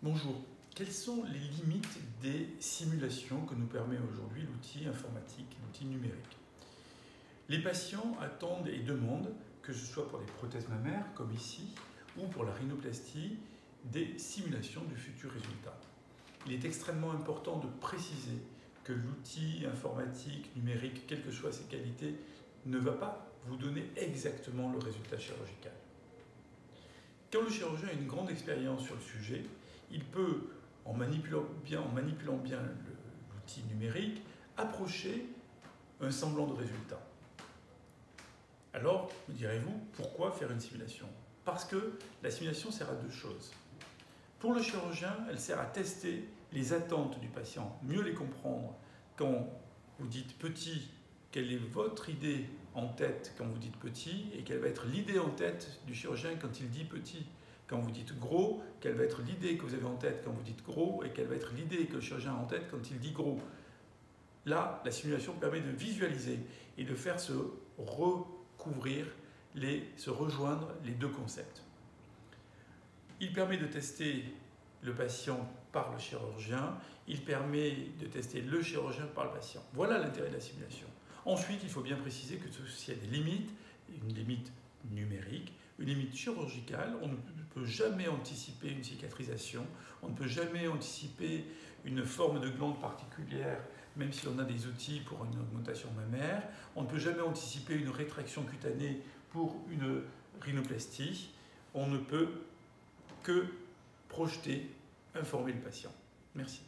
Bonjour. Quelles sont les limites des simulations que nous permet aujourd'hui l'outil informatique, l'outil numérique? Les patients attendent et demandent, que ce soit pour des prothèses mammaires, comme ici, ou pour la rhinoplastie, des simulations du futur résultat. Il est extrêmement important de préciser que l'outil informatique, numérique, quelles que soient ses qualités, ne va pas vous donner exactement le résultat chirurgical. Quand le chirurgien a une grande expérience sur le sujet, il peut, en manipulant bien l'outil numérique, approcher un semblant de résultat. Alors, me direz-vous, pourquoi faire une simulation? Parce que la simulation sert à deux choses. Pour le chirurgien, elle sert à tester les attentes du patient, mieux les comprendre. Quand vous dites petit, quelle est votre idée en tête quand vous dites petit et quelle va être l'idée en tête du chirurgien quand il dit petit? Quand vous dites gros, quelle va être l'idée que vous avez en tête quand vous dites gros et quelle va être l'idée que le chirurgien a en tête quand il dit gros? Là, la simulation permet de visualiser et de faire se rejoindre les deux concepts. Il permet de tester le patient par le chirurgien, il permet de tester le chirurgien par le patient. Voilà l'intérêt de la simulation. Ensuite, il faut bien préciser que ceci a des limites, une limite numérique, une limite chirurgicale. On ne peut jamais anticiper une cicatrisation, on ne peut jamais anticiper une forme de glande particulière, même si on a des outils pour une augmentation mammaire. On ne peut jamais anticiper une rétraction cutanée pour une rhinoplastie. On ne peut que projeter, informer le patient. Merci.